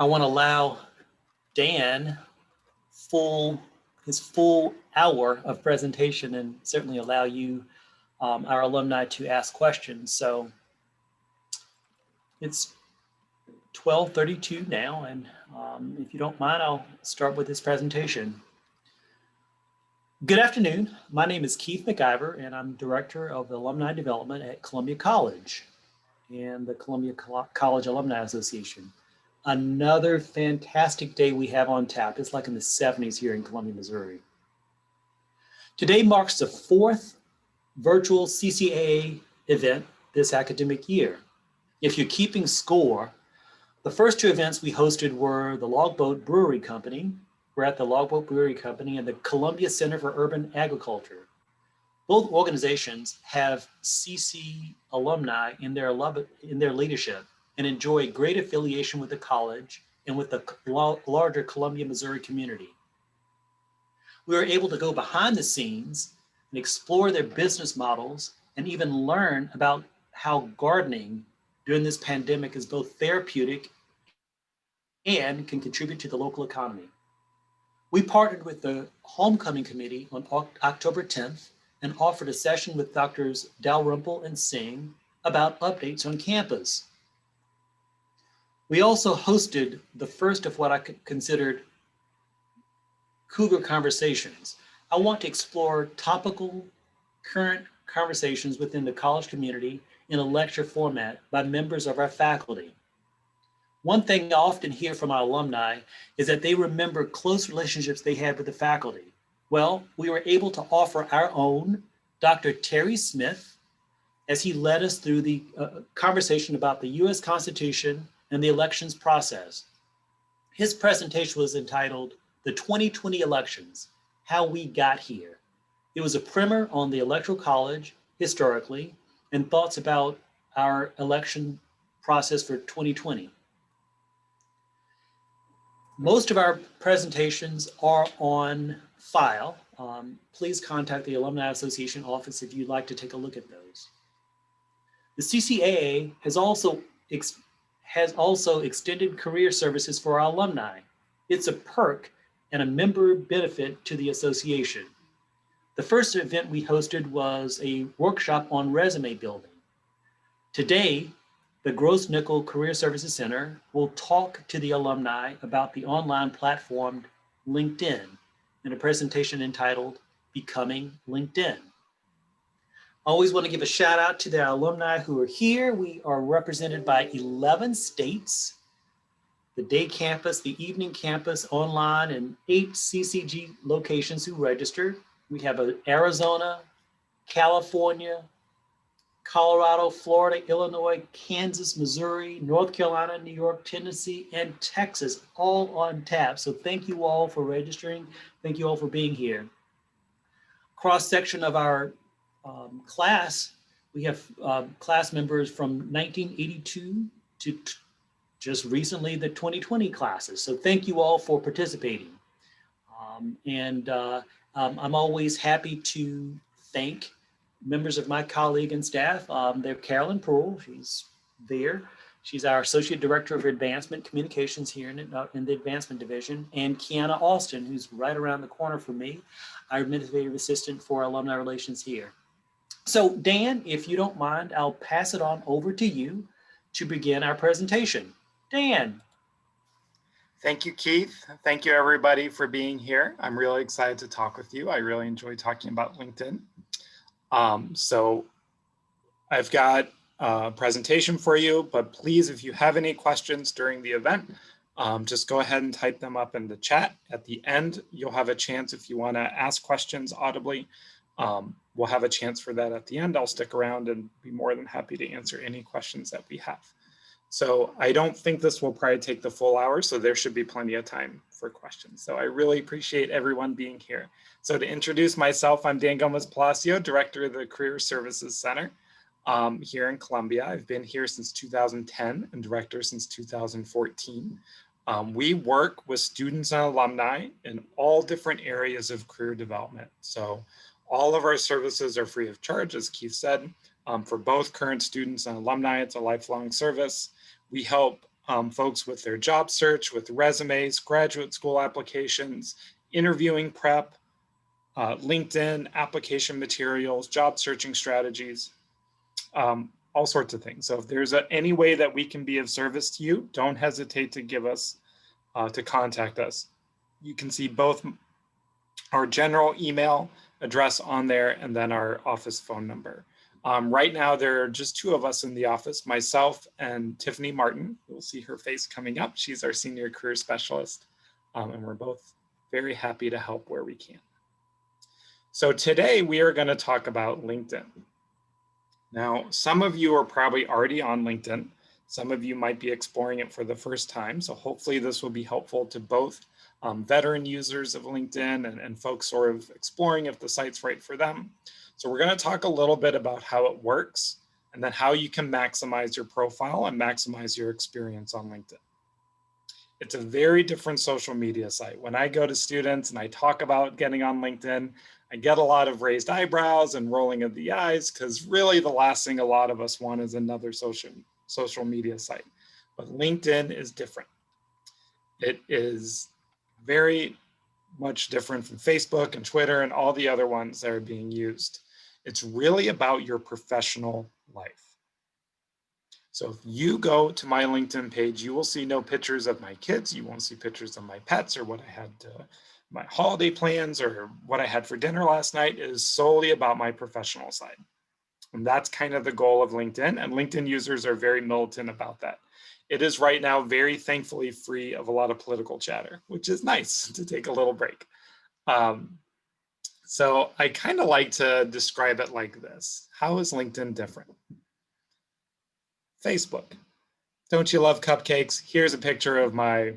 I want to allow Dan his full hour of presentation and certainly allow you, our alumni, to ask questions. So it's 12:32 now, and if you don't mind, I'll start with this presentation. Good afternoon. My name is Keith McIver, and I'm Director of Alumni Development at Columbia College and the Columbia College Alumni Association. Another fantastic day we have on tap. It's like in the 70s here in Columbia, Missouri. Today marks the 4th virtual CCAA event this academic year. If you're keeping score, the first 2 events we hosted were the Logboat Brewery Company. We're at the Logboat Brewery Company and the Columbia Center for Urban Agriculture. Both organizations have CC alumni in their leadership and enjoy great affiliation with the college and with the larger Columbia, Missouri community. We were able to go behind the scenes and explore their business models and even learn about how gardening during this pandemic is both therapeutic and can contribute to the local economy. We partnered with the Homecoming Committee on October 10th and offered a session with Drs. Dalrymple and Singh about updates on campus. We also hosted the first of what I considered Cougar Conversations. I want to explore topical, current conversations within the college community in a lecture format by members of our faculty. One thing I often hear from our alumni is that they remember close relationships they had with the faculty. Well, we were able to offer our own Dr. Terry Smith as he led us through the conversation about the US Constitution and the elections process. His presentation was entitled, "The 2020 Elections, How We Got Here." It was a primer on the Electoral College historically and thoughts about our election process for 2020. Most of our presentations are on file. Please contact the Alumni Association office if you'd like to take a look at those. The CCAA has also extended career services for our alumni. It's a perk and a member benefit to the association. The first event we hosted was a workshop on resume building. Today, the GROSSNICKE Career Services Center will talk to the alumni about the online platform LinkedIn in a presentation entitled Becoming LinkedIn. I always want to give a shout out to the alumni who are here. We are represented by 11 states, the day campus, the evening campus, online, and 8 CCG locations who registered. We have Arizona, California, Colorado, Florida, Illinois, Kansas, Missouri, North Carolina, New York, Tennessee, and Texas, all on tap. So thank you all for registering. Thank you all for being here. Cross-section of our class, we have class members from 1982 to just recently the 2020 classes. So thank you all for participating. I'm always happy to thank members of my colleague and staff. They're Carolyn Pearl, she's there. She's our Associate Director of Advancement Communications here in the Advancement Division, and Kiana Austin, who's right around the corner from me, our Administrative Assistant for Alumni Relations here. So Dan, if you don't mind, I'll pass it on over to you to begin our presentation. Dan. Thank you, Keith. Thank you, everybody, for being here. I'm really excited to talk with you. I really enjoy talking about LinkedIn. So I've got a presentation for you, but please, if you have any questions during the event, just go ahead and type them up in the chat. At the end, you'll have a chance if you want to ask questions audibly. We'll have a chance for that at the end. I'll stick around and be more than happy to answer any questions that we have. So I don't think this will probably take the full hour, so there should be plenty of time for questions. So I really appreciate everyone being here. So to introduce myself, I'm Dan Gomez-Palacio, Director of the Career Services Center here in Columbia. I've been here since 2010 and Director since 2014. We work with students and alumni in all different areas of career development. So all of our services are free of charge, as Keith said. For both current students and alumni, it's a lifelong service. We help folks with their job search, with resumes, graduate school applications, interviewing prep, LinkedIn application materials, job searching strategies, all sorts of things. So if there's any way that we can be of service to you, don't hesitate to give us, to contact us. You can see both our general email address on there and then our office phone number. Right now, there are just two of us in the office, myself and Tiffany Martin. You'll see her face coming up. She's our senior career specialist, and we're both very happy to help where we can. So today we are going to talk about LinkedIn. Now, some of you are probably already on LinkedIn. Some of you might be exploring it for the first time. So hopefully this will be helpful to both veteran users of LinkedIn and folks sort of exploring if the site's right for them. So we're going to talk a little bit about how it works and then how you can maximize your profile and maximize your experience on LinkedIn. It's a very different social media site. When I go to students and I talk about getting on LinkedIn, I get a lot of raised eyebrows and rolling of the eyes because really the last thing a lot of us want is another social media site. But LinkedIn is different. It is very much different from Facebook and Twitter and all the other ones that are being used. It's really about your professional life. So if you go to my LinkedIn page, you will see no pictures of my kids. You won't see pictures of my pets or what I had, my holiday plans or what I had for dinner last night. It is solely about my professional side. And that's kind of the goal of LinkedIn. And LinkedIn users are very militant about that. It is right now very thankfully free of a lot of political chatter, which is nice to take a little break. So I kind of like to describe it like this. How is LinkedIn different? Facebook. Don't you love cupcakes? Here's a picture of my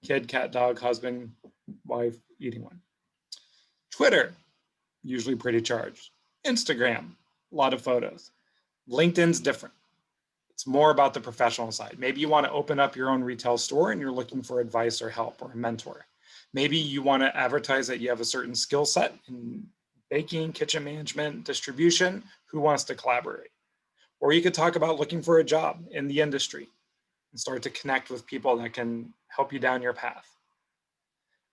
kid, cat, dog, husband, wife eating one. Twitter, usually pretty charged. Instagram, a lot of photos. LinkedIn's different. It's more about the professional side. Maybe you want to open up your own retail store and you're looking for advice or help or a mentor. Maybe you want to advertise that you have a certain skill set in baking, kitchen management, distribution. Who wants to collaborate? Or you could talk about looking for a job in the industry and start to connect with people that can help you down your path.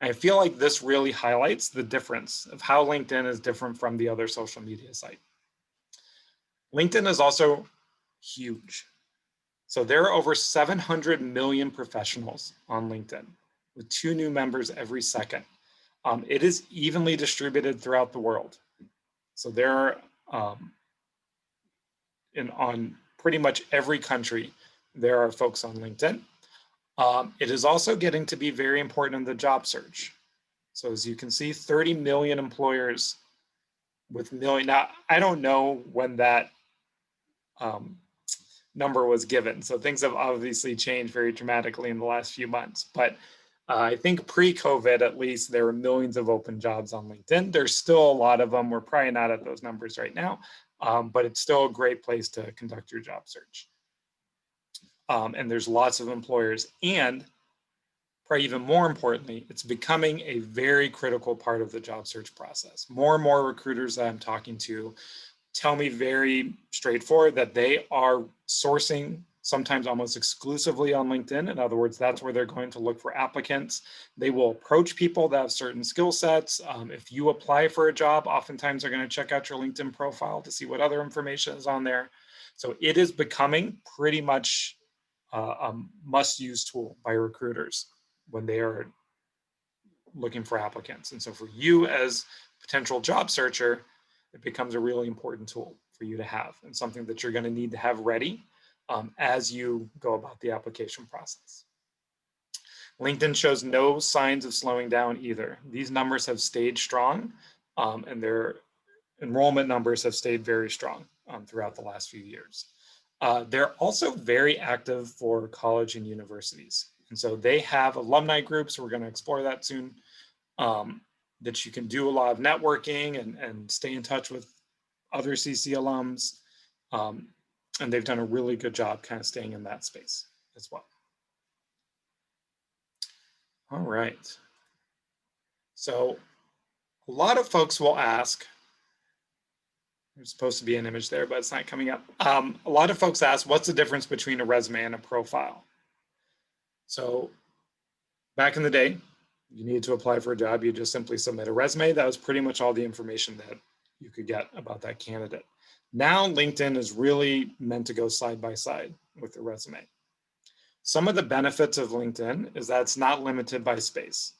I feel like this really highlights the difference of how LinkedIn is different from the other social media site. LinkedIn is also huge. So there are over 700 million professionals on LinkedIn with 2 new members every second. It is evenly distributed throughout the world. So there are, on pretty much every country, there are folks on LinkedIn. It is also getting to be very important in the job search. So as you can see, 30 million employers with million. Now, I don't know when that number was given. So things have obviously changed very dramatically in the last few months. But I think pre-COVID, at least, there were millions of open jobs on LinkedIn. There's still a lot of them. We're probably not at those numbers right now, but it's still a great place to conduct your job search. And there's lots of employers. And probably even more importantly, it's becoming a very critical part of the job search process. More and more recruiters that I'm talking to tell me very straightforward that they are sourcing sometimes almost exclusively on LinkedIn. In other words, that's where they're going to look for applicants. They will approach people that have certain skill sets. If you apply for a job, oftentimes they're going to check out your LinkedIn profile to see what other information is on there. So it is becoming pretty much a must-use tool by recruiters when they are looking for applicants. And so for you as a potential job searcher, it becomes a really important tool for you to have and something that you're going to need to have ready as you go about the application process. LinkedIn shows no signs of slowing down either. These numbers have stayed strong and their enrollment numbers have stayed very strong throughout the last few years. They're also very active for college and universities. And so they have alumni groups. We're going to explore that soon. That you can do a lot of networking and stay in touch with other CC alums. And they've done a really good job kind of staying in that space as well. All right. So a lot of folks will ask, there's supposed to be an image there, but it's not coming up. A lot of folks ask, what's the difference between a resume and a profile? So back in the day, you needed to apply for a job, you just simply submit a resume. That was pretty much all the information that you could get about that candidate. Now LinkedIn is really meant to go side by side with the resume. Some of the benefits of LinkedIn is that it's not limited by space.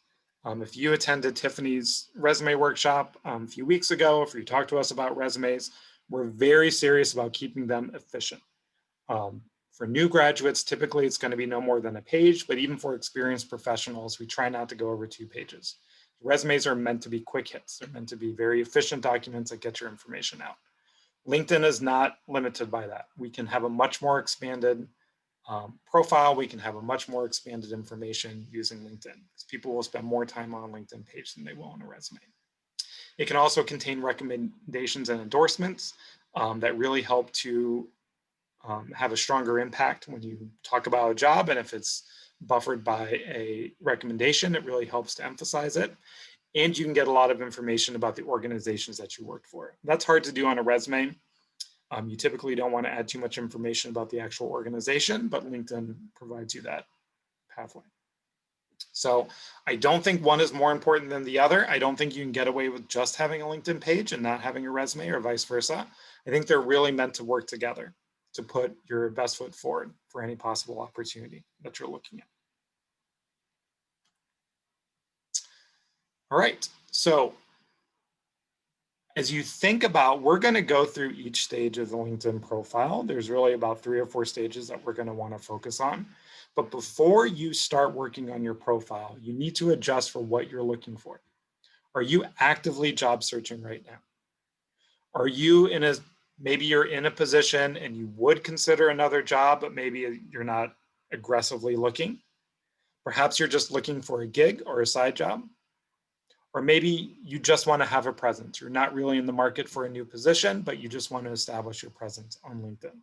If you attended Tiffany's resume workshop a few weeks ago, if you talked to us about resumes, we're very serious about keeping them efficient. For new graduates, typically it's going to be no more than a page, but even for experienced professionals, we try not to go over 2 pages. Resumes are meant to be quick hits. They're meant to be very efficient documents that get your information out. LinkedIn is not limited by that. We can have a much more expanded profile. We can have a much more expanded information using LinkedIn, because people will spend more time on a LinkedIn page than they will on a resume. It can also contain recommendations and endorsements that really help to have a stronger impact when you talk about a job. And if it's buffered by a recommendation, it really helps to emphasize it. And you can get a lot of information about the organizations that you worked for. That's hard to do on a resume. You typically don't want to add too much information about the actual organization, but LinkedIn provides you that pathway. So I don't think one is more important than the other. I don't think you can get away with just having a LinkedIn page and not having a resume, or vice versa. I think they're really meant to work together to put your best foot forward for any possible opportunity that you're looking at. All right, so as you think about, we're going to go through each stage of the LinkedIn profile. There's really about 3 or 4 stages that we're going to want to focus on. But before you start working on your profile, you need to adjust for what you're looking for. Are you actively job searching right now? Are you maybe you're in a position and you would consider another job, but maybe you're not aggressively looking? Perhaps you're just looking for a gig or a side job. Or maybe you just want to have a presence. You're not really in the market for a new position, but you just want to establish your presence on LinkedIn.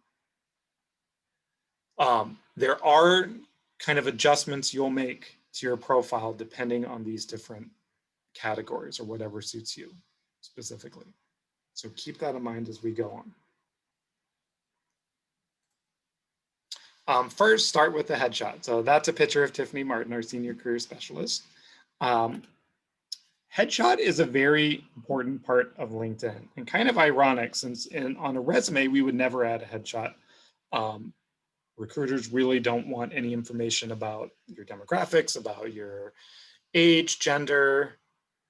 There are kind of adjustments you'll make to your profile depending on these different categories or whatever suits you specifically. So keep that in mind as we go on. First, start with the headshot. So that's a picture of Tiffany Martin, our senior career specialist. Headshot is a very important part of LinkedIn, and kind of ironic, since on a resume, we would never add a headshot. Recruiters really don't want any information about your demographics, about your age, gender,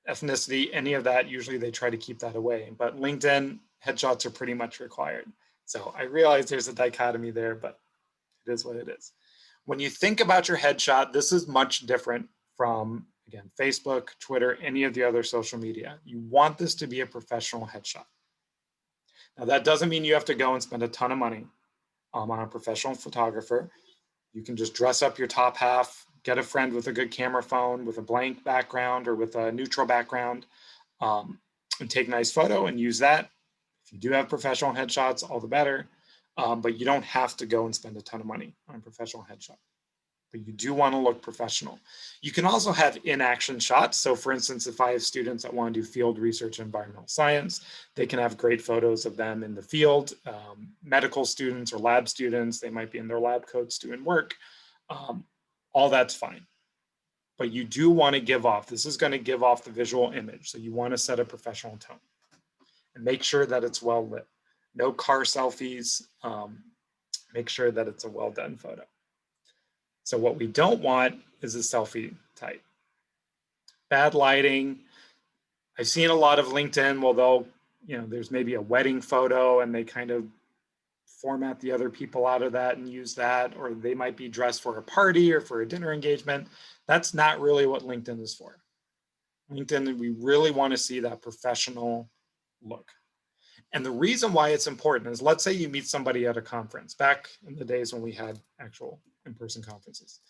ethnicity, any of that. Usually they try to keep that away, but LinkedIn headshots are pretty much required. So I realize there's a dichotomy there, but it is what it is. When you think about your headshot, this is much different from, again, Facebook, Twitter, any of the other social media. You want this to be a professional headshot. Now, that doesn't mean you have to go and spend a ton of money on a professional photographer. You can just dress up your top half, get a friend with a good camera phone, with a blank background or with a neutral background, and take a nice photo and use that. If you do have professional headshots, all the better. But you don't have to go and spend a ton of money on a professional headshot. But you do want to look professional. You can also have in-action shots. So for instance, if I have students that want to do field research in environmental science, they can have great photos of them in the field. Medical students or lab students, they might be in their lab coats doing work. All that's fine. But you do want to give off, this is going to give off the visual image. So you want to set a professional tone and make sure that it's well lit. No car selfies. Make sure that it's a well done photo. So what we don't want is a selfie type. Bad lighting. I've seen a lot of LinkedIn, well, there's maybe a wedding photo and they kind of format the other people out of that and use that, or they might be dressed for a party or for a dinner engagement. That's not really what LinkedIn is for. LinkedIn, we really want to see that professional look. And the reason why it's important is, let's say you meet somebody at a conference, back in the days when we had actual in-person conferences.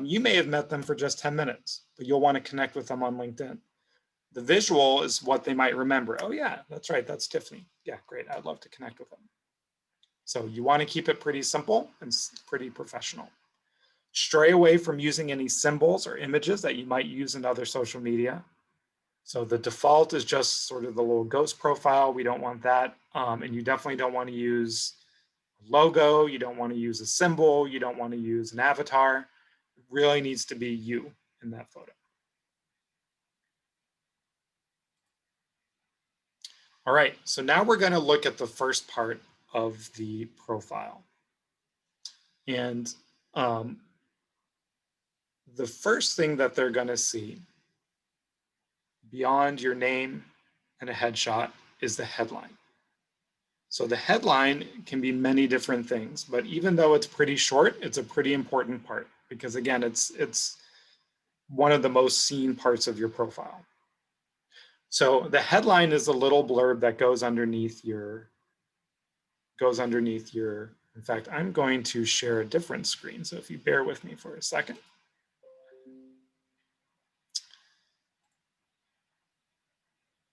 You may have met them for just 10 minutes, but you'll want to connect with them on LinkedIn. The visual is what they might remember. Oh yeah, that's right, that's Tiffany. Yeah, great, I'd love to connect with them. So you want to keep it pretty simple and pretty professional. Stray away from using any symbols or images that you might use in other social media. So the default is just sort of the little ghost profile. We don't want that. And you definitely don't want to use a logo. You don't want to use a symbol. You don't want to use an avatar. really needs to be you in that photo. All right, so now we're going to look at the first part of the profile. And the first thing that they're going to see beyond your name and a headshot is the headline. So the headline can be many different things, but even though it's pretty short, it's a pretty important part because again, it's one of the most seen parts of your profile. So the headline is a little blurb that goes underneath your, in fact, I'm going to share a different screen. So if you bear with me for a second.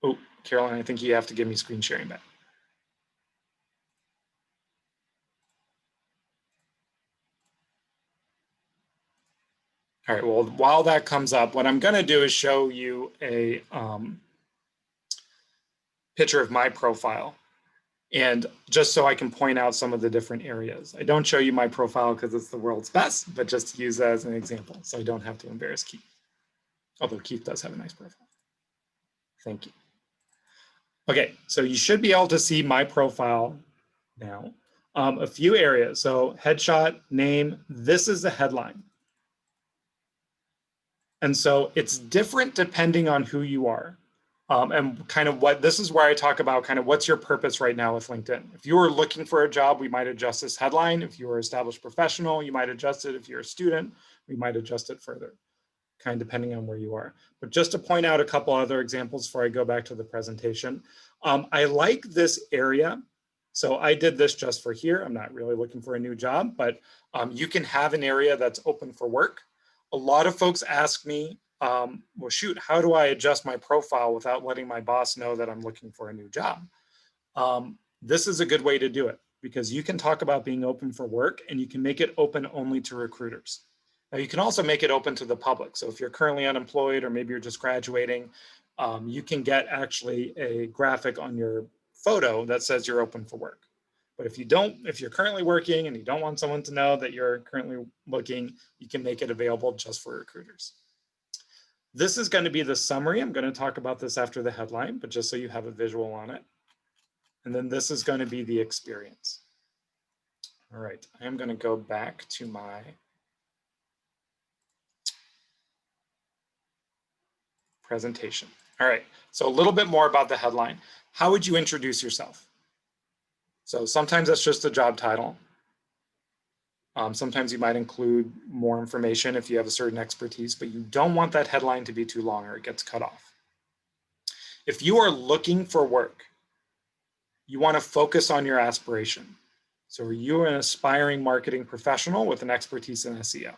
Oh, Caroline, I think you have to give me screen sharing back. All right, well, while that comes up, what I'm gonna do is show you a picture of my profile. And just so I can point out some of the different areas. I don't show you my profile because it's the world's best, but just to use that as an example. So I don't have to embarrass Keith. Although Keith does have a nice profile. Thank you. Okay, so you should be able to see my profile now. A few areas, so headshot, name, this is the headline. And so it's different depending on who you are. And kind of what, this is where I talk about kind of what's your purpose right now with LinkedIn. If you were looking for a job, we might adjust this headline. If you were an established professional, you might adjust it. If you're a student, we might adjust it further, kind of depending on where you are. But just to point out a couple other examples before I go back to the presentation, I like this area. So I did this just for here. I'm not really looking for a new job, but you can have an area that's open for work. A lot of folks ask me, well, shoot, how do I adjust my profile without letting my boss know that I'm looking for a new job? This is a good way to do it because you can talk about being open for work and you can make it open only to recruiters. Now you can also make it open to the public. So if you're currently unemployed or maybe you're just graduating, you can get actually a graphic on your photo that says you're open for work. But if you don't, if you're currently working and you don't want someone to know that you're currently looking, you can make it available just for recruiters. This is going to be the summary. I'm going to talk about this after the headline, but just so you have a visual on it. And then this is going to be the experience. All right, I am going to go back to my presentation. All right, so a little bit more about the headline. How would you introduce yourself? So sometimes that's just a job title. Sometimes you might include more information if you have a certain expertise, but you don't want that headline to be too long or it gets cut off. If you are looking for work, you want to focus on your aspiration. So are you an aspiring marketing professional with an expertise in SEO?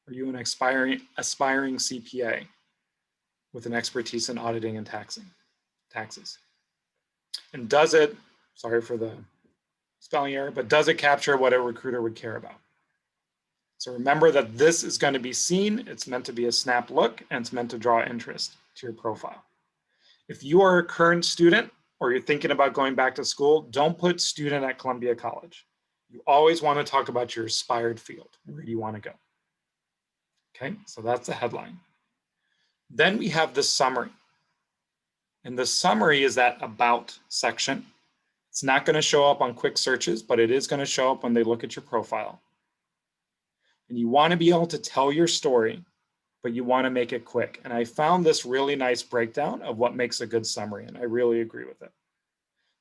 Are you an aspiring CPA with an expertise in auditing and taxes? And does it, sorry for the spelling error, but does it capture what a recruiter would care about? So remember that this is going to be seen, it's meant to be a snap look, and it's meant to draw interest to your profile. If you are a current student or you're thinking about going back to school, don't put student at Columbia College. You always want to talk about your aspired field, where you want to go. Okay, so that's the headline. Then we have the summary. And the summary is that about section. It's not going to show up on quick searches, but it is going to show up when they look at your profile. And you want to be able to tell your story, but you want to make it quick. And I found this really nice breakdown of what makes a good summary, and I really agree with it.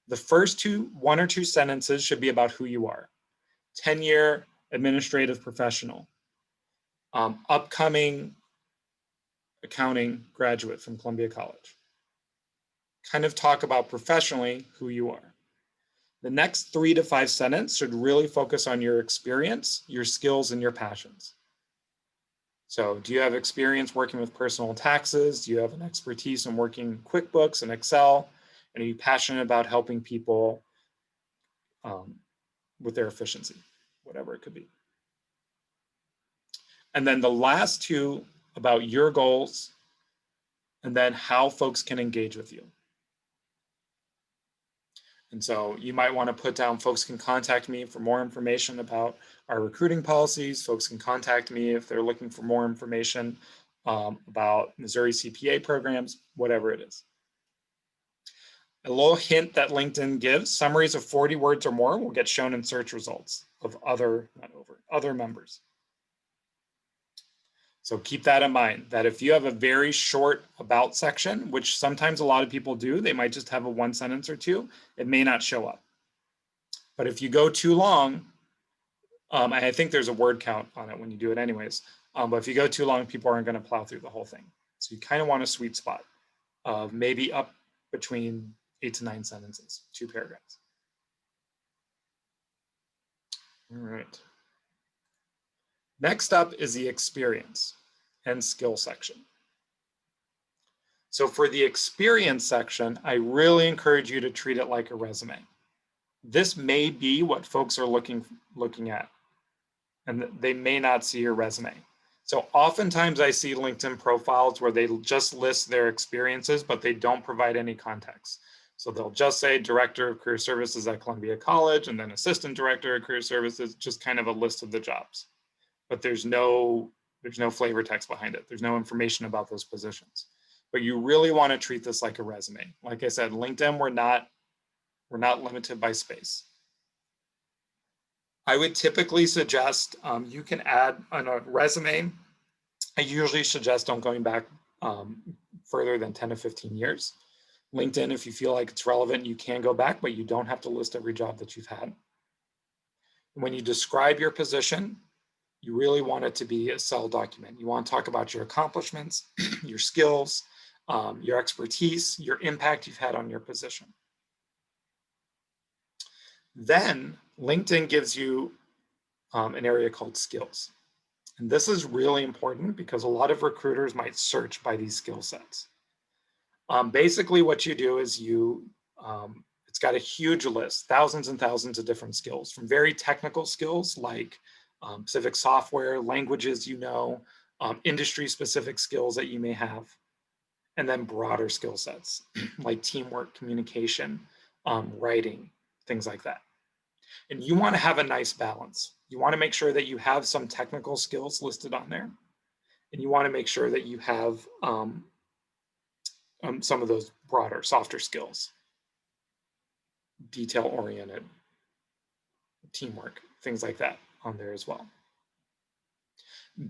The first one or two sentences should be about who you are. 10-year administrative professional, upcoming accounting graduate from Columbia College. Kind of talk about professionally who you are. The next 3 to 5 sentences should really focus on your experience, your skills, and your passions. So do you have experience working with personal taxes? Do you have an expertise in working QuickBooks and Excel? And are you passionate about helping people with their efficiency, whatever it could be? And then the last 2 about your goals and then how folks can engage with you. And so you might want to put down, folks can contact me for more information about our recruiting policies. Folks can contact me if they're looking for more information about Missouri CPA programs, whatever it is. A little hint that LinkedIn gives, summaries of 40 words or more will get shown in search results of other members. So keep that in mind, that if you have a very short about section, which sometimes a lot of people do, they might just have a 1 sentence or 2, it may not show up. But if you go too long, I think there's a word count on it when you do it anyways, but if you go too long, people aren't going to plow through the whole thing. So you kind of want a sweet spot of maybe up between 8 to 9 sentences, 2 paragraphs. All right. Next up is the experience and skill section. So for the experience section, I really encourage you to treat it like a resume. This may be what folks are looking at, and they may not see your resume. So oftentimes I see LinkedIn profiles where they just list their experiences, but they don't provide any context. So they'll just say Director of Career Services at Columbia College, and then Assistant Director of Career Services, just kind of a list of the jobs. But there's no flavor text behind it. There's no information about those positions. But you really want to treat this like a resume. Like I said, LinkedIn, we're not limited by space. I would typically suggest you can add on a resume. I usually suggest don't going back further than 10 to 15 years. LinkedIn, if you feel like it's relevant, you can go back, but you don't have to list every job that you've had. When you describe your position, you really want it to be a Excel document. You want to talk about your accomplishments, your skills, your expertise, your impact you've had on your position. Then LinkedIn gives you an area called skills. And this is really important because a lot of recruiters might search by these skill sets. Basically what you do is it's got a huge list, thousands and thousands of different skills, from very technical skills like specific software, languages industry specific skills that you may have, and then broader skill sets like teamwork, communication, writing, things like that. And you want to have a nice balance. You want to make sure that you have some technical skills listed on there. And you want to make sure that you have some of those broader, softer skills, detail-oriented, teamwork, things like that on there as well.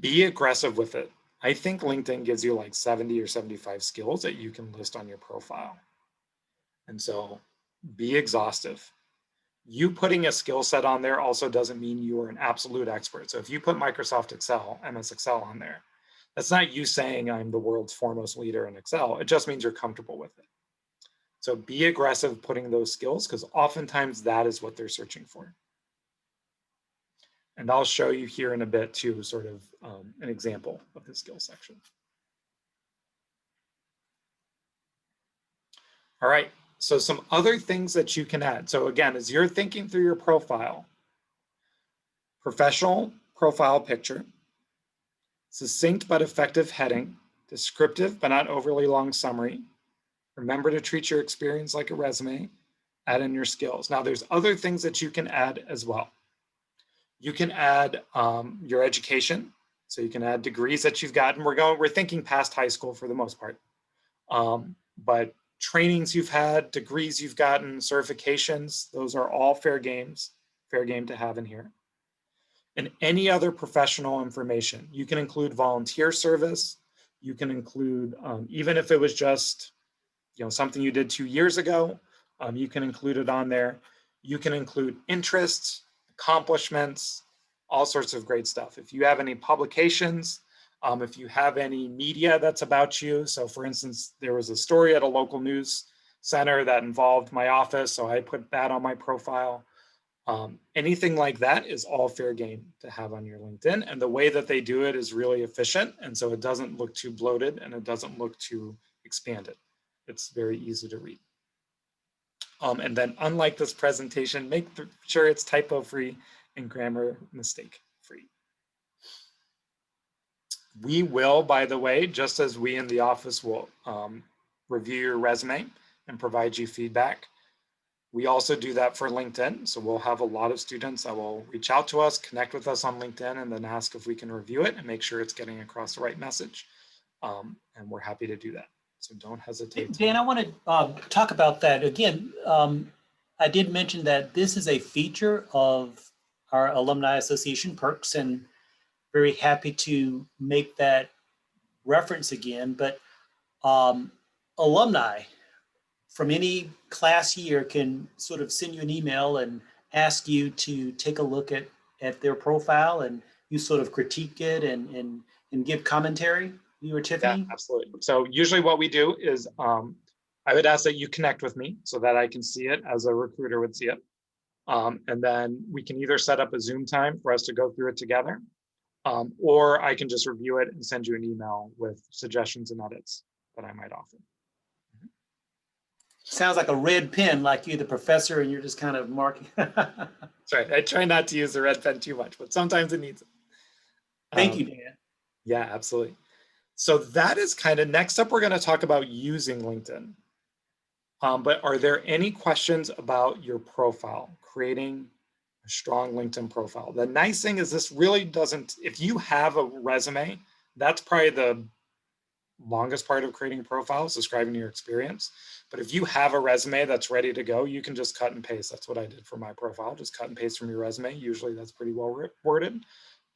Be aggressive with it. I think LinkedIn gives you like 70 or 75 skills that you can list on your profile. And so be exhaustive. You putting a skill set on there also doesn't mean you are an absolute expert. So if you put Microsoft Excel, MS Excel on there, that's not you saying I'm the world's foremost leader in Excel. It just means you're comfortable with it. So be aggressive putting those skills, because oftentimes that is what they're searching for. And I'll show you here in a bit too, sort of an example of the skill section. All right. So some other things that you can add. So again, as you're thinking through your profile, professional profile picture, succinct but effective heading, descriptive but not overly long summary. Remember to treat your experience like a resume, add in your skills. Now there's other things that you can add as well. You can add your education. So you can add degrees that you've gotten. We're thinking past high school for the most part. But trainings you've had, degrees you've gotten, certifications, those are all fair game to have in here. And any other professional information. You can include volunteer service. You can include, even if it was just something you did 2 years ago, you can include it on there. You can include interests, accomplishments, all sorts of great stuff. If you have any publications, if you have any media that's about you. So for instance, there was a story at a local news center that involved my office, so I put that on my profile. Anything like that is all fair game to have on your LinkedIn. And the way that they do it is really efficient. And so it doesn't look too bloated and it doesn't look too expanded. It's very easy to read. And then unlike this presentation, make sure it's typo free and grammar mistake free. We will, by the way, just as we in the office will review your resume and provide you feedback, We also do that for LinkedIn. So we'll have a lot of students that will reach out to us, connect with us on LinkedIn, and then ask if we can review it and make sure it's getting across the right message. And we're happy to do that. So don't hesitate. Dan, I want to talk about that again. I did mention that this is a feature of our Alumni Association perks, and very happy to make that reference again. But alumni from any class year can sort of send you an email and ask you to take a look at their profile, and you sort of critique it and give commentary. You or Tiffany? Yeah, absolutely. So usually what we do is I would ask that you connect with me so that I can see it as a recruiter would see it. And then we can either set up a Zoom time for us to go through it together, or I can just review it and send you an email with suggestions and edits that I might offer. Sounds like a red pen, like you're the professor and you're just kind of marking. That's right. I try not to use the red pen too much, but sometimes it needs it. Thank you, Dan. Yeah, absolutely. So that is kind of, next up, we're going to talk about using LinkedIn. But are there any questions about your profile, creating a strong LinkedIn profile? The nice thing is this really doesn't, if you have a resume, that's probably the longest part of creating profiles, describing your experience. But if you have a resume that's ready to go, you can just cut and paste. That's what I did for my profile, just cut and paste from your resume. Usually that's pretty well worded.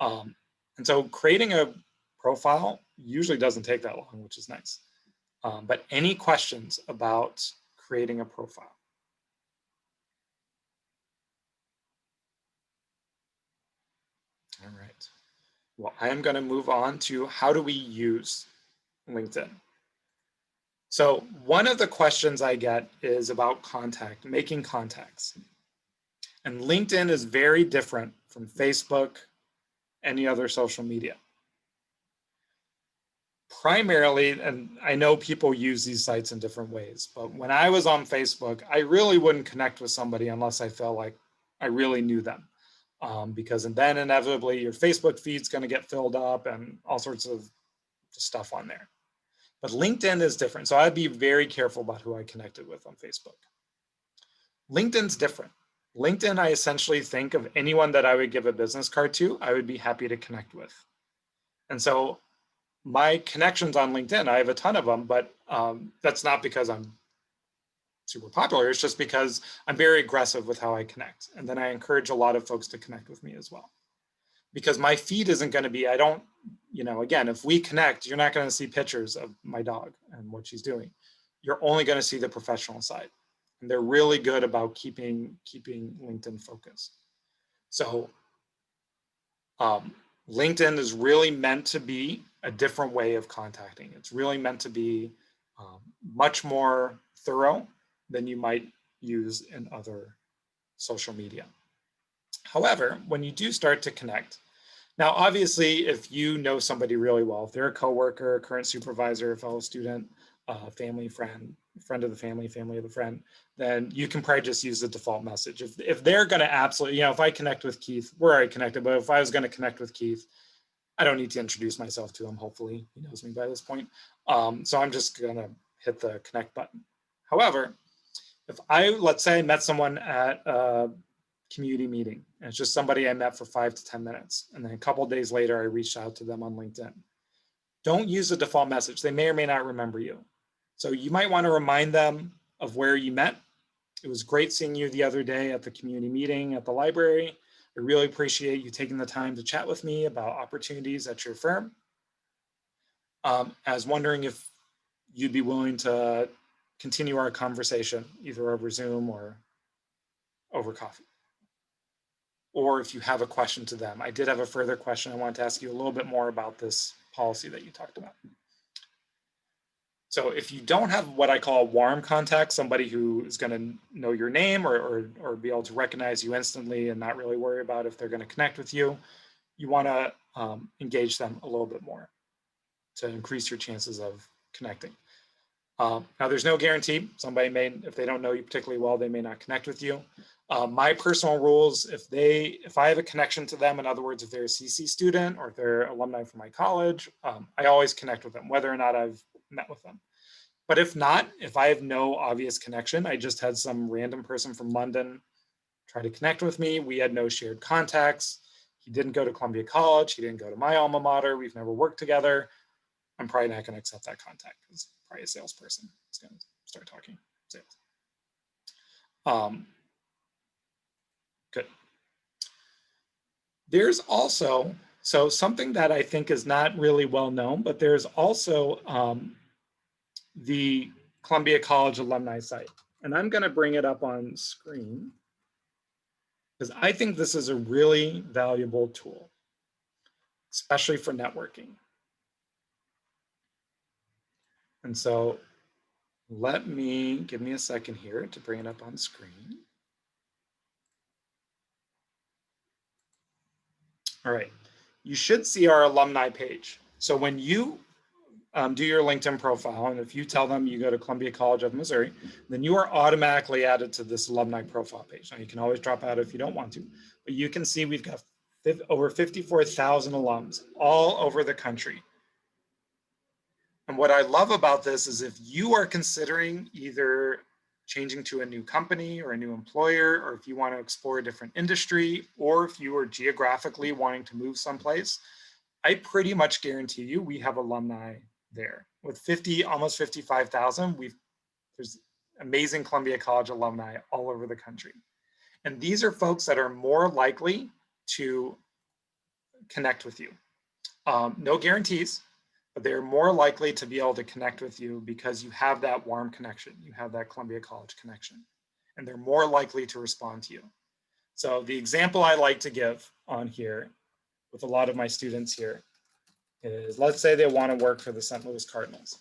And so creating a profile usually doesn't take that long, which is nice. But any questions about creating a profile? All right. Well, I am going to move on to how do we use LinkedIn? So one of the questions I get is about making contacts. And LinkedIn is very different from Facebook, any other social media. Primarily, and I know people use these sites in different ways, but when I was on Facebook, I really wouldn't connect with somebody unless I felt like I really knew them. Because then inevitably your Facebook feed's going to get filled up and all sorts of stuff on there. But LinkedIn is different. So I'd be very careful about who I connected with on Facebook. LinkedIn's different. LinkedIn, I essentially think of anyone that I would give a business card to, I would be happy to connect with. And so my connections on LinkedIn, I have a ton of them, but that's not because I'm super popular. It's just because I'm very aggressive with how I connect. And then I encourage a lot of folks to connect with me as well. Because my feed isn't going to be, again, if we connect, you're not going to see pictures of my dog and what she's doing. You're only going to see the professional side. And they're really good about keeping LinkedIn focused. So LinkedIn is really meant to be a different way of contacting. It's really meant to be much more thorough than you might use in other social media. However, when you do start to connect, now obviously if you know somebody really well, if they're a coworker, a current supervisor, a fellow student, family, friend of the family, family of the friend, then you can probably just use the default message. If they're going to absolutely, if I connect with Keith, we're already connected, but if I was going to connect with Keith, I don't need to introduce myself to him. Hopefully he knows me by this point. So I'm just going to hit the connect button. However, if let's say I met someone at a community meeting, and it's just somebody I met for 5 to 10 minutes, and then a couple of days later, I reached out to them on LinkedIn. Don't use the default message. They may or may not remember you. So you might want to remind them of where you met. It was great seeing you the other day at the community meeting at the library. I really appreciate you taking the time to chat with me about opportunities at your firm. I was wondering if you'd be willing to continue our conversation either over Zoom or over coffee. Or if you have a question to them. I did have a further question. I wanted to ask you a little bit more about this policy that you talked about. So if you don't have what I call a warm contact, somebody who is going to know your name or be able to recognize you instantly and not really worry about if they're going to connect with you, you want to engage them a little bit more to increase your chances of connecting. Now, there's no guarantee. Somebody may, if they don't know you particularly well, they may not connect with you. My personal rules, if I have a connection to them, in other words, if they're a CC student or if they're alumni from my college, I always connect with them, whether or not I've met with them. But if not, if I have no obvious connection, I just had some random person from London try to connect with me. We had no shared contacts. He didn't go to Columbia College. He didn't go to my alma mater. We've never worked together. I'm probably not going to accept that contact because probably a salesperson is going to start talking sales. Good. There's also, so something that I think is not really well known, but there's also the Columbia College alumni site. And I'm going to bring it up on screen because I think this is a really valuable tool, especially for networking. And so give me a second here to bring it up on screen. All right, you should see our alumni page. So when you do your LinkedIn profile, and if you tell them you go to Columbia College of Missouri, then you are automatically added to this alumni profile page. Now you can always drop out if you don't want to, but you can see we've got over 54,000 alums all over the country. And what I love about this is if you are considering either changing to a new company or a new employer, or if you want to explore a different industry, or if you are geographically wanting to move someplace, I pretty much guarantee you we have alumni there. With almost 55,000, there's amazing Columbia College alumni all over the country. And these are folks that are more likely to connect with you. No guarantees, but they're more likely to be able to connect with you because you have that warm connection. You have that Columbia College connection, and they're more likely to respond to you. So the example I like to give on here with a lot of my students here is, let's say they want to work for the St. Louis Cardinals,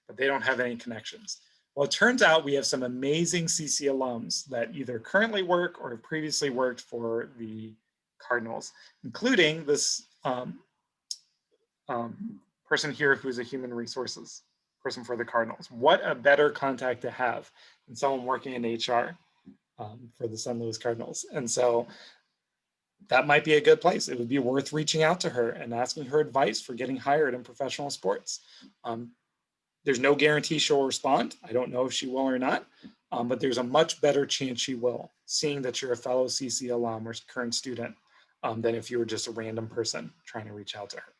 but they don't have any connections. Well, it turns out we have some amazing CC alums that either currently work or have previously worked for the Cardinals, including this person here who's a human resources person for the Cardinals. What a better contact to have than someone working in HR for the St. Louis Cardinals. And so that might be a good place. It would be worth reaching out to her and asking her advice for getting hired in professional sports. There's no guarantee she'll respond. I don't know if she will or not, but there's a much better chance she will, seeing that you're a fellow CC alum or current student, than if you were just a random person trying to reach out to her.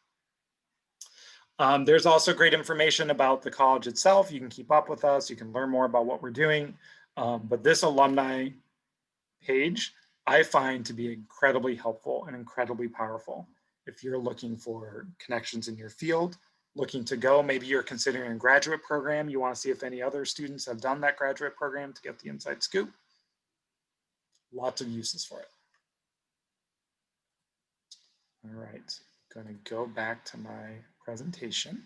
There's also great information about the college itself. You can keep up with us. You can learn more about what we're doing. But this alumni page, I find to be incredibly helpful and incredibly powerful. If you're looking for connections in your field, looking to go, maybe you're considering a graduate program, you want to see if any other students have done that graduate program to get the inside scoop. Lots of uses for it. All right, going to go back to my presentation.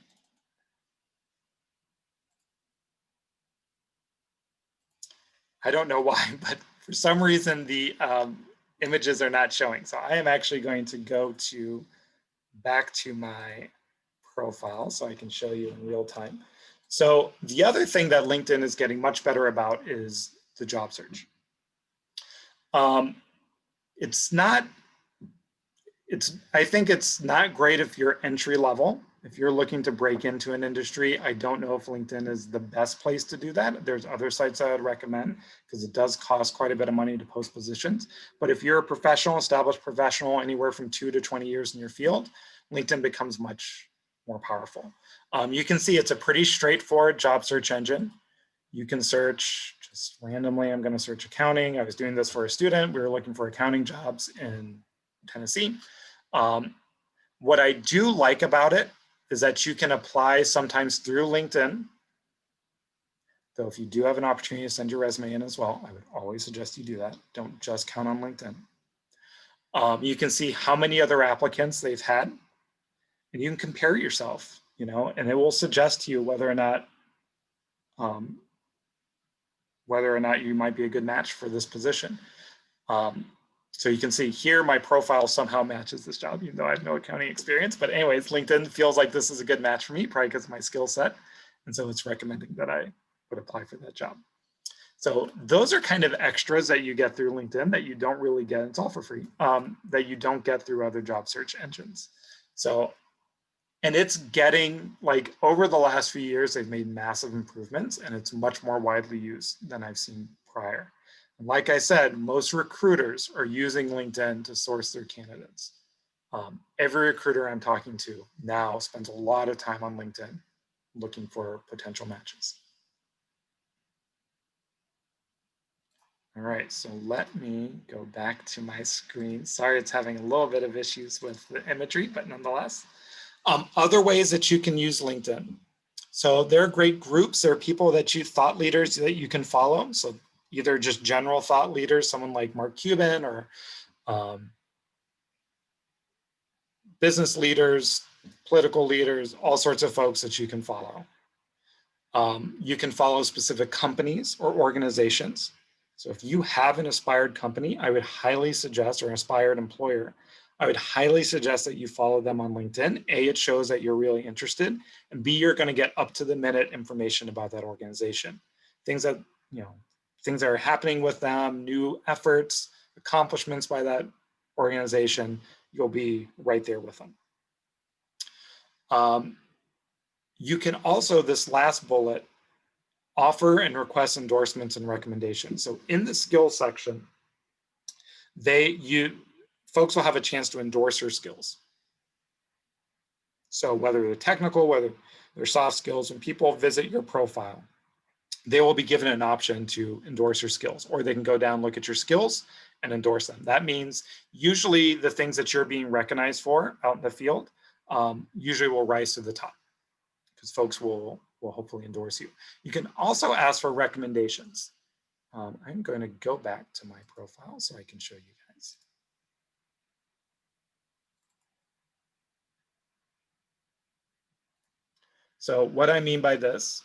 I don't know why, but for some reason the images are not showing. So I am actually going to go back to my profile so I can show you in real time. So the other thing that LinkedIn is getting much better about is the job search. I think it's not great if you're entry level. If you're looking to break into an industry, I don't know if LinkedIn is the best place to do that. There's other sites I would recommend because it does cost quite a bit of money to post positions. But if you're a professional, established professional, anywhere from 2 to 20 years in your field, LinkedIn becomes much more powerful. You can see it's a pretty straightforward job search engine. You can search just randomly. I'm going to search accounting. I was doing this for a student. We were looking for accounting jobs in Tennessee. What I do like about it is that you can apply sometimes through LinkedIn. Though if you do have an opportunity to send your resume in as well, I would always suggest you do that. Don't just count on LinkedIn. You can see how many other applicants they've had, and you can compare yourself, and it will suggest to you whether or not you might be a good match for this position. So you can see here, my profile somehow matches this job, even though I have no accounting experience. But anyways, LinkedIn feels like this is a good match for me, probably because of my skill set. And so it's recommending that I would apply for that job. So those are kind of extras that you get through LinkedIn that you don't really get. It's all for free, that you don't get through other job search engines. So And it's getting, like, over the last few years, they've made massive improvements, and it's much more widely used than I've seen prior. And like I said, most recruiters are using LinkedIn to source their candidates. Every recruiter I'm talking to now spends a lot of time on LinkedIn looking for potential matches. All right, so let me go back to my screen. Sorry, it's having a little bit of issues with the imagery, but nonetheless. Other ways that you can use LinkedIn. So there are great groups. There are people that thought leaders that you can follow. So either just general thought leaders, someone like Mark Cuban, or business leaders, political leaders, all sorts of folks that you can follow. You can follow specific companies or organizations. So if you have an aspired company, I would highly suggest, or an aspired employer, I would highly suggest that you follow them on LinkedIn. A, it shows that you're really interested, and B, you're going to get up to the minute information about that organization. Things that, things that are happening with them, new efforts, accomplishments by that organization, you'll be right there with them. You can also, this last bullet, offer and request endorsements and recommendations. So in the skills section, folks will have a chance to endorse your skills. So whether they're technical, whether they're soft skills, when people visit your profile, they will be given an option to endorse your skills, or they can go down, look at your skills and endorse them. That means usually the things that you're being recognized for out in the field usually will rise to the top, because folks will hopefully endorse you. You can also ask for recommendations. I'm going to go back to my profile so I can show you guys. So what I mean by this,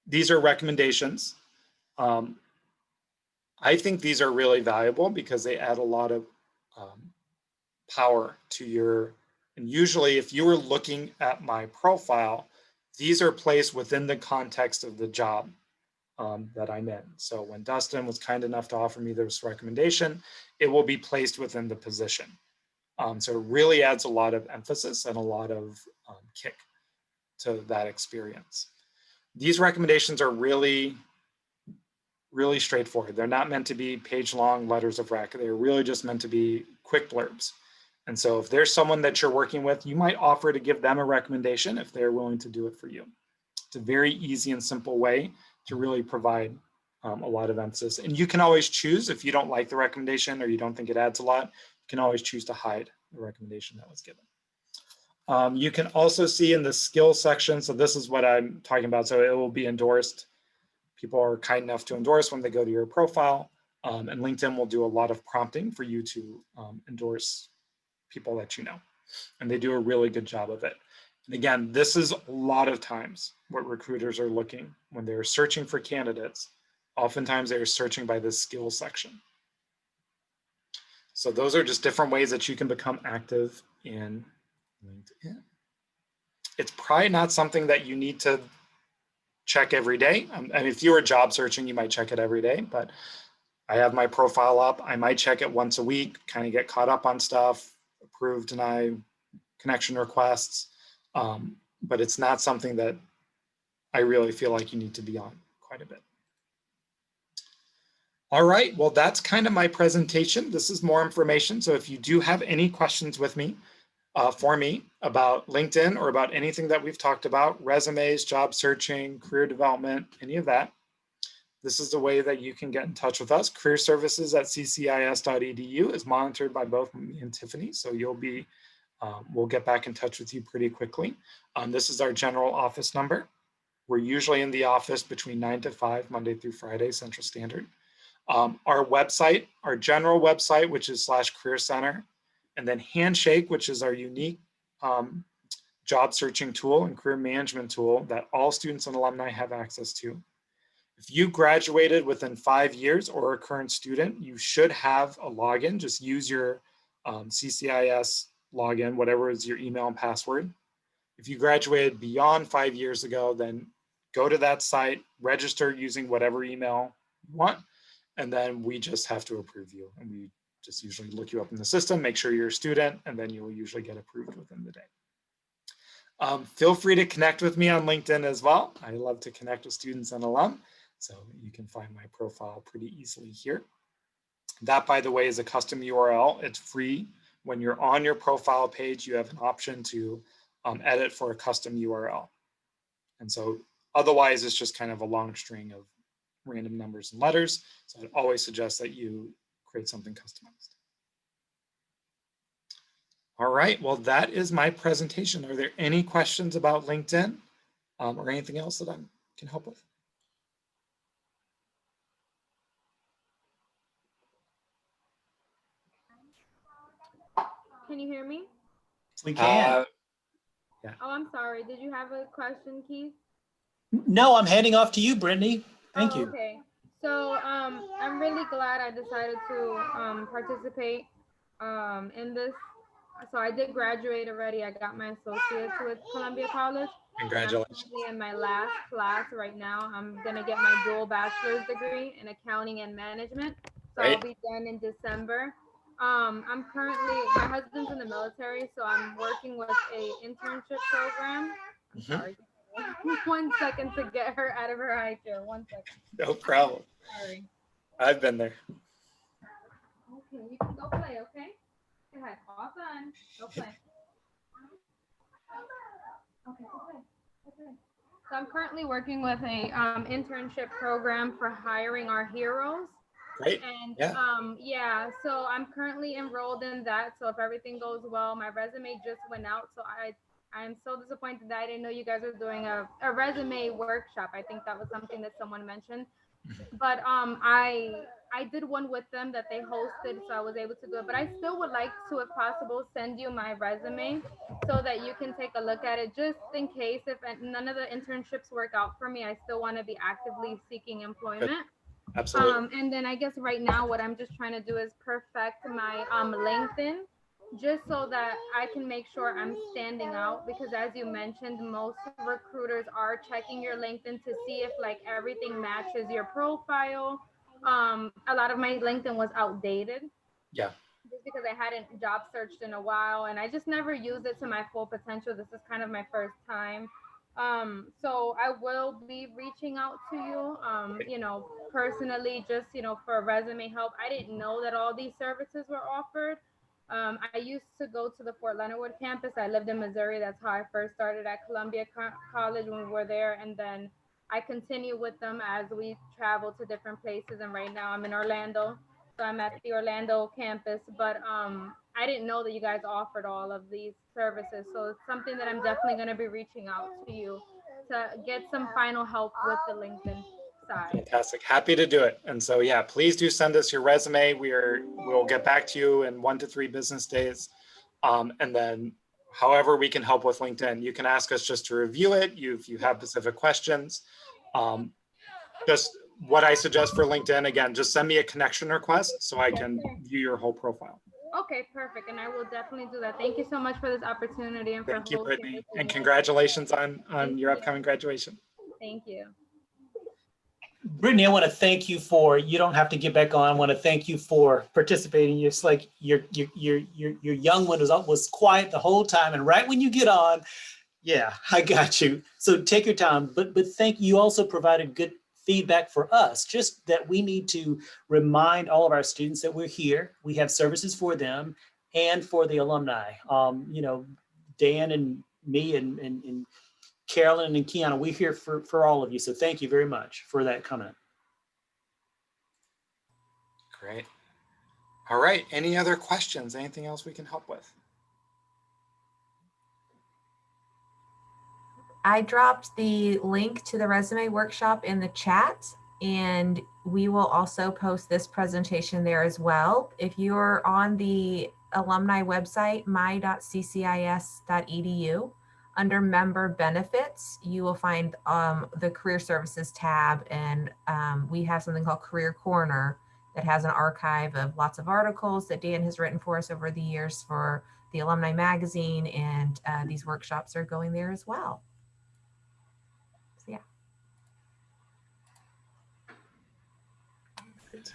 these are recommendations. I think these are really valuable because they add a lot of power to your, and usually if you were looking at my profile, these are placed within the context of the job that I'm in. So when Dustin was kind enough to offer me this recommendation, it will be placed within the position. So it really adds a lot of emphasis and a lot of kick to that experience. These recommendations are really straightforward. They're not meant to be page-long letters of rec. They're really just meant to be quick blurbs. And so if there's someone that you're working with, you might offer to give them a recommendation if they're willing to do it for you. It's a very easy and simple way to really provide a lot of emphasis. And you can always choose, if you don't like the recommendation or you don't think it adds a lot, you can always choose to hide the recommendation that was given. You can also see in the skills section, so this is what I'm talking about, so it will be endorsed. People are kind enough to endorse when they go to your profile, and LinkedIn will do a lot of prompting for you to endorse people that you know, and they do a really good job of it. And again, this is a lot of times what recruiters are looking when they're searching for candidates. Oftentimes they're searching by the skills section. So those are just different ways that you can become active in LinkedIn. It's probably not something that you need to check every day. I mean, if you were job searching, you might check it every day, but I have my profile up. I might check it once a week, kind of get caught up on stuff, approve, deny, connection requests. But it's not something that I really feel like you need to be on quite a bit. All right, well, that's kind of my presentation. This is more information. So if you do have any questions with me, for me about LinkedIn or about anything that we've talked about, resumes, job searching, career development, any of that, this is the way that you can get in touch with us. Career services at ccis.edu is monitored by both me and Tiffany. So you'll be, we'll get back in touch with you pretty quickly. This is our general office number. We're usually in the office between 9 to 5, Monday through Friday, Central Standard. Our website, our general website, which is /career center, and then Handshake, which is our unique job searching tool and career management tool that all students and alumni have access to. If you graduated within 5 years or a current student, you should have a login. Just use your CCIS login, whatever is your email and password. If you graduated beyond 5 years ago, then go to that site, register using whatever email you want, and then we just have to approve you. And we just usually look you up in the system, make sure you're a student, and then you'll usually get approved within the day. Feel free to connect with me on LinkedIn as well. I love to connect with students and alum, so you can find my profile pretty easily here. That, by the way, is a custom URL. It's free. When you're on your profile page, you have an option to edit for a custom URL. And so otherwise, it's just kind of a long string of random numbers and letters. So I'd always suggest that you create something customized. All right, well, that is my presentation. Are there any questions about LinkedIn or anything else that I can help with? Can you hear me? We can. Yeah. Oh, I'm sorry. Did you have a question, Keith? No, I'm handing off to you, Brittany. Thank you. Okay. So I'm really glad I decided to participate in this. So I did graduate already. I got my associates with Columbia College. Congratulations. I'm currently in my last class right now. I'm gonna get my dual bachelor's degree in accounting and management. So Great. I'll be done in December. I'm currently, my husband's in the military, so I'm working with a internship program. I'm sorry. 1 second to get her out of her high chair. 1 second. No problem. Sorry. I've been there. Okay, you can go play, okay? Go ahead. All done. Go play. Okay, go play. Go play. So I'm currently working with a internship program for hiring our heroes. Great. And yeah. So I'm currently enrolled in that. So if everything goes well, my resume just went out. So I'm so disappointed that I didn't know you guys were doing a resume workshop. I think that was something that someone mentioned. But I did one with them that they hosted, so I was able to do it. But I still would like to, if possible, send you my resume so that you can take a look at it, just in case if none of the internships work out for me. I still want to be actively seeking employment. Good. Absolutely. And then I guess right now what I'm just trying to do is perfect my LinkedIn, just so that I can make sure I'm standing out, because as you mentioned, most recruiters are checking your LinkedIn to see if like everything matches your profile. A lot of my LinkedIn was outdated. Yeah. Just because I hadn't job searched in a while and I just never used it to my full potential. This is kind of my first time. So I will be reaching out to you, personally, just, for resume help. I didn't know that all these services were offered. I used to go to the Fort Leonard Wood campus. I lived in Missouri. That's how I first started at Columbia College when we were there. And then I continue with them as we travel to different places. And right now I'm in Orlando. So I'm at the Orlando campus, but I didn't know that you guys offered all of these services. So it's something that I'm definitely going to be reaching out to you to get some final help with the LinkedIn side. Fantastic. Happy to do it. And so, yeah, please do send us your resume. We'll get back to you in 1 to 3 business days. And then however we can help with LinkedIn, you can ask us just to review it. If you have specific questions, just what I suggest for LinkedIn, again, just send me a connection request so I can view your whole profile. Okay, perfect. And I will definitely do that. Thank you so much for this opportunity and Thank you, hosting Brittany. this And event. congratulations on your upcoming graduation. Thank you. Brittany, I want to thank you for, you don't have to get back on. I want to thank you for participating. It's like your young one was quiet the whole time. And right when you get on, yeah, I got you. So take your time, but thank you. You also provided good feedback for us, just that we need to remind all of our students that we're here. We have services for them and for the alumni. Dan and me and Carolyn and Kiana, we're here for all of you. So thank you very much for that comment. Great. All right. Any other questions? Anything else we can help with? I dropped the link to the resume workshop in the chat, and we will also post this presentation there as well. If you're on the alumni website, my.ccis.edu, under member benefits, you will find the career services tab, and we have something called Career Corner that has an archive of lots of articles that Dan has written for us over the years for the Alumni Magazine, and these workshops are going there as well. So, yeah. Great.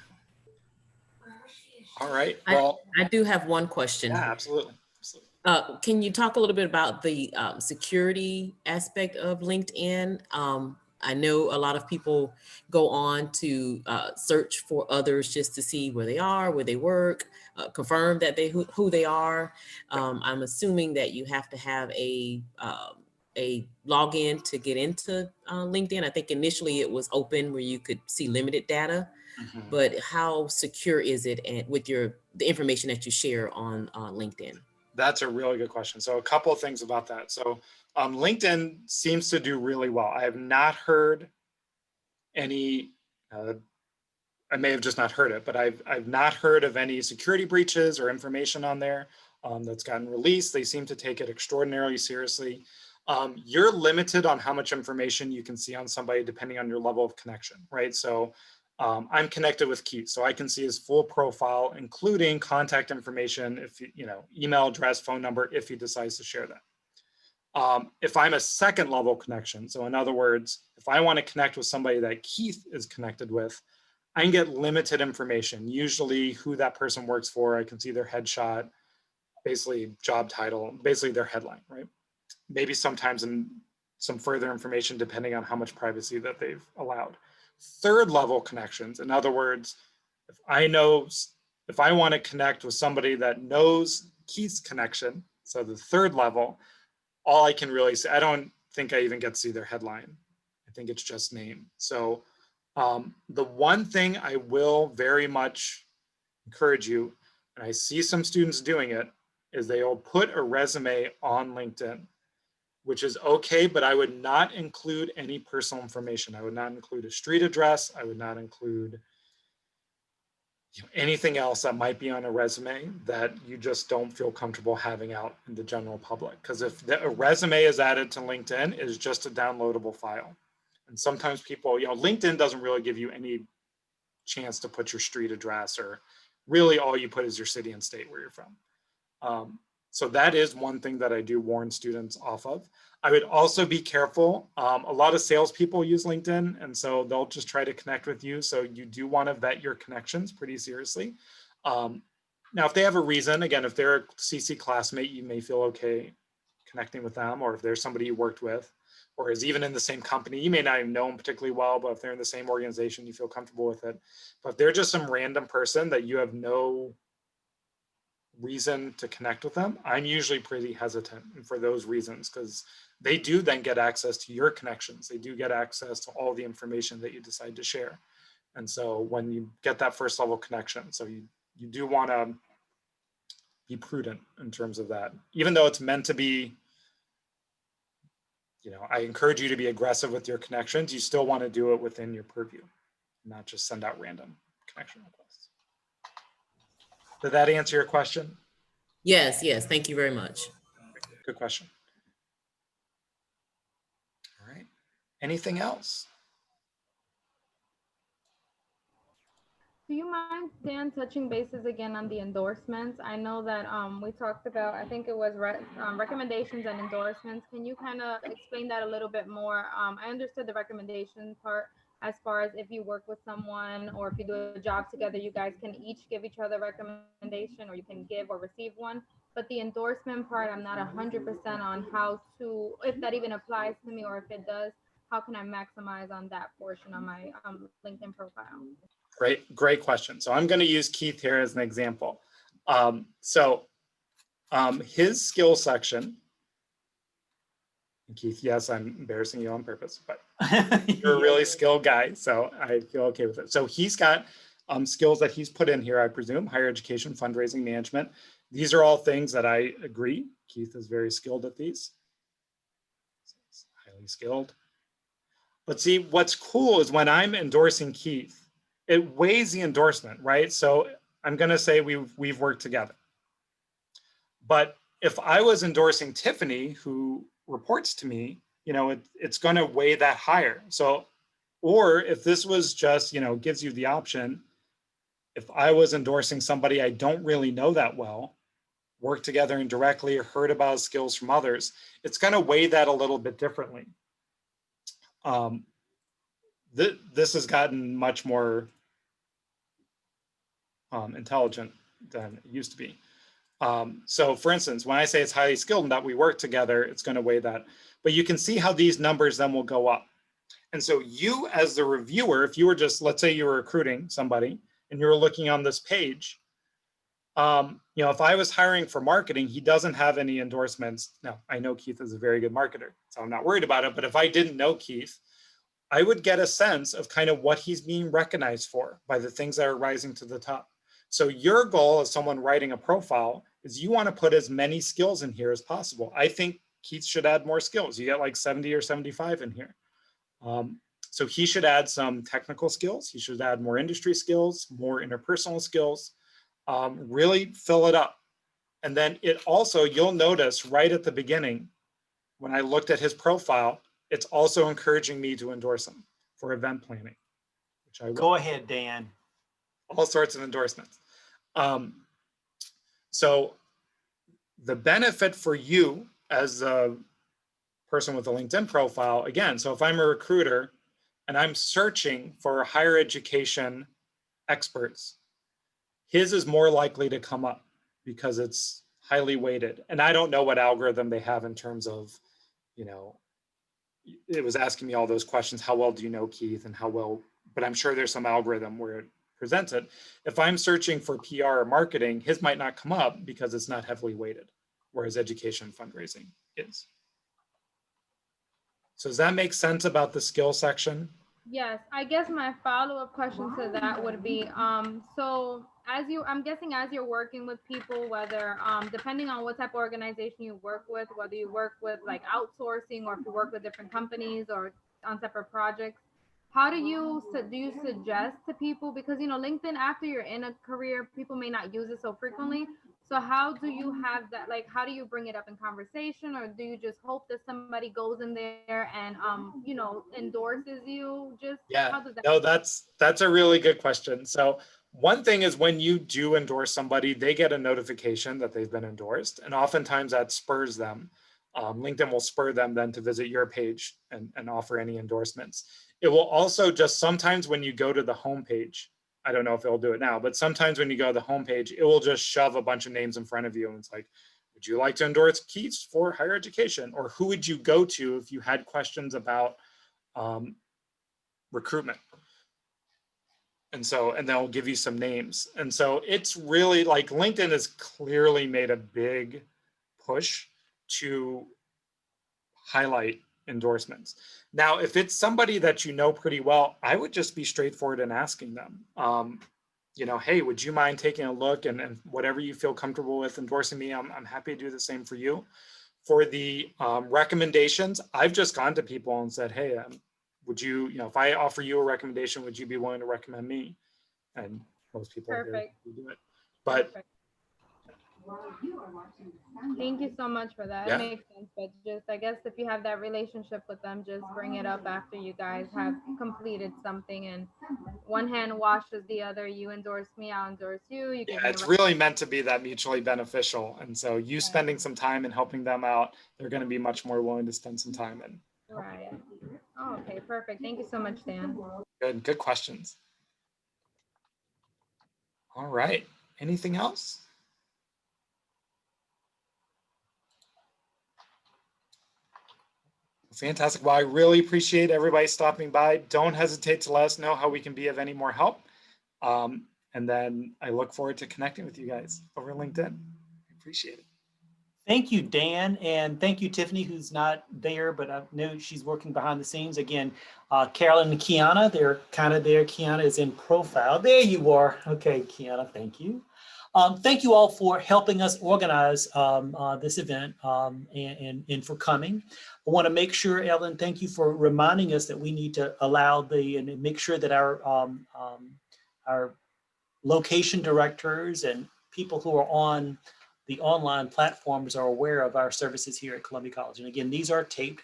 All right. Well, I do have one question. yeah, absolutely. Absolutely. Can you talk a little bit about the security aspect of LinkedIn? I know a lot of people go on to search for others just to see where they are, where they work, confirm that who they are. I'm assuming that you have to have a login to get into LinkedIn. I think initially it was open where you could see limited data, Mhm. but how secure is it and with the information that you share on LinkedIn? That's a really good question. So a couple of things about that. So LinkedIn seems to do really well. I have not heard any, I may have just not heard it, but I've not heard of any security breaches or information on there that's gotten released. They seem to take it extraordinarily seriously. You're limited on how much information you can see on somebody depending on your level of connection, right? So I'm connected with Keith, so I can see his full profile, including contact information, if you know, email address, phone number, if he decides to share that. If I'm a second level connection, so in other words, if I want to connect with somebody that Keith is connected with, I can get limited information, usually who that person works for. I can see their headshot, basically job title, basically their headline, right? Maybe sometimes in some further information depending on how much privacy that they've allowed. Third level connections, in other words, if I want to connect with somebody that knows Keith's connection, so the third level, all I can really say, I don't think I even get to see their headline. I think it's just name. So the one thing I will very much encourage you, and I see some students doing it, is they will put a resume on LinkedIn, which is okay, but I would not include any personal information. I would not include a street address. I would not include anything else that might be on a resume that you just don't feel comfortable having out in the general public. Because if a resume is added to LinkedIn, it is just a downloadable file. And sometimes people, LinkedIn doesn't really give you any chance to put your street address, or really all you put is your city and state where you're from. So that is one thing that I do warn students off of. I would also be careful. A lot of salespeople use LinkedIn, and so they'll just try to connect with you. So you do want to vet your connections pretty seriously. Now, if they have a reason, again, if they're a CC classmate, you may feel okay connecting with them, or if there's somebody you worked with, or is even in the same company, you may not even know them particularly well, but if they're in the same organization, you feel comfortable with it. But if they're just some random person that you have no reason to connect with them, I'm usually pretty hesitant, and for those reasons, because they do then get access to your connections. They do get access to all the information that you decide to share. And so when you get that first level connection, so you do want to be prudent in terms of that, even though it's meant to be, I encourage you to be aggressive with your connections. You still want to do it within your purview, not just send out random connection requests. Did that answer your question? Yes, yes. Thank you very much. Good question. All right. Anything else? Do you mind, Dan, touching bases again on the endorsements? I know that we talked about, I think it was recommendations and endorsements. Can you kind of explain that a little bit more? I understood the recommendation part as far as if you work with someone or if you do a job together, you guys can each give each other a recommendation, or you can give or receive one. But the endorsement part, I'm not 100% on how to, if that even applies to me, or if it does, how can I maximize on that portion on my LinkedIn profile? Great question. So I'm going to use Keith here as an example. His skill section, Keith, yes, I'm embarrassing you on purpose, but you're a really skilled guy, so I feel okay with it. So he's got skills that he's put in here, I presume: higher education, fundraising, management. These are all things that I agree. Keith is very skilled at these. Highly skilled. But see, what's cool is when I'm endorsing Keith, it weighs the endorsement, right? So I'm going to say we've worked together. But if I was endorsing Tiffany, who reports to me, it's going to weigh that higher. So, or if this was just, gives you the option, if I was endorsing somebody I don't really know that well, worked together indirectly, or heard about his skills from others, it's going to weigh that a little bit differently. This has gotten much more intelligent than it used to be. So for instance, when I say it's highly skilled and that we work together, it's going to weigh that. But you can see how these numbers then will go up. And so you as the reviewer, if you were just, let's say you were recruiting somebody and you were looking on this page, if I was hiring for marketing, he doesn't have any endorsements. Now, I know Keith is a very good marketer, so I'm not worried about it. But if I didn't know Keith, I would get a sense of kind of what he's being recognized for by the things that are rising to the top. So your goal as someone writing a profile is you want to put as many skills in here as possible. I think Keith should add more skills. You get like 70 or 75 in here. So he should add some technical skills. He should add more industry skills, more interpersonal skills, really fill it up. And then it also, you'll notice right at the beginning, when I looked at his profile, it's also encouraging me to endorse him for event planning, which I will. Go ahead, Dan. All sorts of endorsements. So the benefit for you as a person with a LinkedIn profile, again, so if I'm a recruiter and I'm searching for higher education experts, his is more likely to come up because it's highly weighted. And I don't know what algorithm they have in terms of, it was asking me all those questions. How well do you know Keith and how well, but I'm sure there's some algorithm where it presents it. If I'm searching for PR or marketing, his might not come up because it's not heavily weighted, whereas education fundraising is. So does that make sense about the skill section? Yes, I guess my follow-up question to that would be, so I'm guessing as you're working with people, whether, depending on what type of organization you work with, whether you work with like outsourcing or if you work with different companies or on separate projects, how do you suggest to people, because, LinkedIn, after you're in a career, people may not use it so frequently. So how do you have that, like, how do you bring it up in conversation, or do you just hope that somebody goes in there and, endorses you? Just how does that? No, that's a really good question. So one thing is when you do endorse somebody, they get a notification that they've been endorsed. And oftentimes that spurs them. LinkedIn will spur them then to visit your page and offer any endorsements. It will also just sometimes when you go to the homepage, I don't know if it'll do it now, but sometimes when you go to the homepage, it will just shove a bunch of names in front of you. And it's like, would you like to endorse Keith for higher education? Or who would you go to if you had questions about recruitment? And they'll give you some names. And so it's really like LinkedIn has clearly made a big push to highlight endorsements. Now, if it's somebody that you know pretty well, I would just be straightforward in asking them, hey, would you mind taking a look and whatever you feel comfortable with endorsing me, I'm happy to do the same for you. For the recommendations, I've just gone to people and said, hey, would you, if I offer you a recommendation, would you be willing to recommend me? And most people do it. But Perfect. Thank you so much for that. Yeah. It makes sense, but just, I guess if you have that relationship with them, just bring it up after you guys have completed something, and one hand washes the other. You endorse me, I'll endorse you. It's really meant to be that mutually beneficial. And so you spending some time and helping them out, they're going to be much more willing to spend some time in. Right. Oh, okay, perfect. Thank you so much, Dan. Good questions. All right. Anything else? Fantastic. Well, I really appreciate everybody stopping by. Don't hesitate to let us know how we can be of any more help. And then I look forward to connecting with you guys over LinkedIn. I appreciate it. Thank you, Dan, and thank you, Tiffany, who's not there, but I know she's working behind the scenes. Again, Carolyn and Kiana, they're kind of there. Kiana is in profile. There you are. Okay, Kiana, thank you. Thank you all for helping us organize this event and for coming. I want to make sure, Ellen, thank you for reminding us that we need to allow and make sure that our location directors and people who are on the online platforms are aware of our services here at Columbia College. And again, these are taped.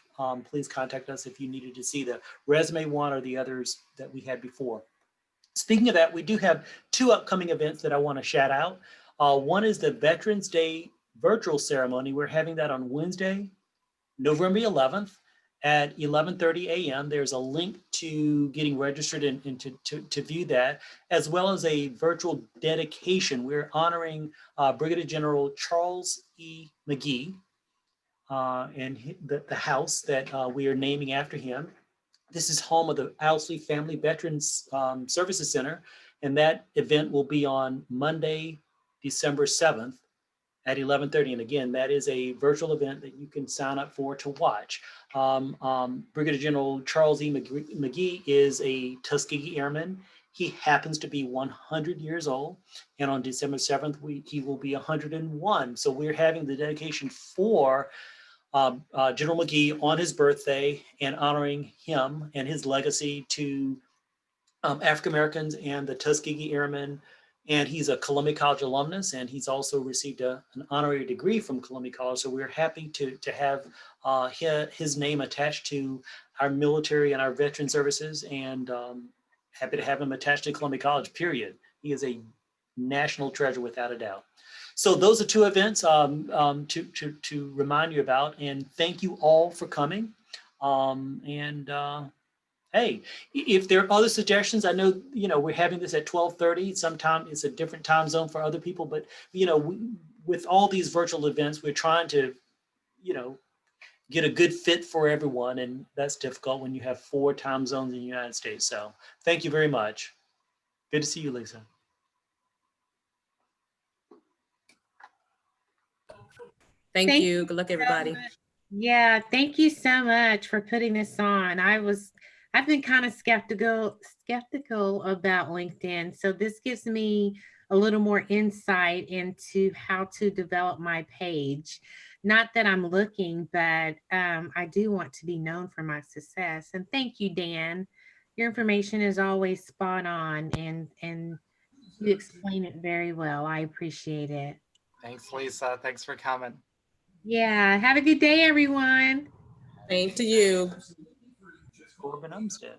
Please contact us if you needed to see the resume one or the others that we had before. Speaking of that, we do have two upcoming events that I want to shout out. One is the Veterans Day virtual ceremony. We're having that on Wednesday, November 11th at 11:30 a.m. There's a link to getting registered and to view that, as well as a virtual dedication. We're honoring Brigadier General Charles E. McGee and the house that we are naming after him. This is home of the Owsley Family Veterans Services Center, and that event will be on Monday, December 7th at 11:30. And again, that is a virtual event that you can sign up for to watch. Brigadier General Charles E. McGee is a Tuskegee Airman. He happens to be 100 years old. And on December 7th, he will be 101. So we're having the dedication for General McGee on his birthday and honoring him and his legacy to African Americans and the Tuskegee Airmen. And he's a Columbia College alumnus, and he's also received an honorary degree from Columbia College. So we're happy to have his name attached to our military and our veteran services, and happy to have him attached to Columbia College, period. He is a national treasure without a doubt. So those are two events to remind you about, and thank you all for coming. Hey, if there are other suggestions, I know, we're having this at 12:30. Sometimes it's a different time zone for other people, but, with all these virtual events, we're trying to, get a good fit for everyone. And that's difficult when you have 4 time zones in the United States. So thank you very much. Good to see you, Lisa. Thank Thank you. Good luck, everybody. Yeah, thank you so much for putting this on. I've been kind of skeptical about LinkedIn. So this gives me a little more insight into how to develop my page. Not that I'm looking, but I do want to be known for my success. And thank you, Dan. Your information is always spot on, and you explain it very well. I appreciate it. Thanks, Lisa. Thanks for coming. Yeah, have a good day, everyone. Same to you. Corbin Umstead.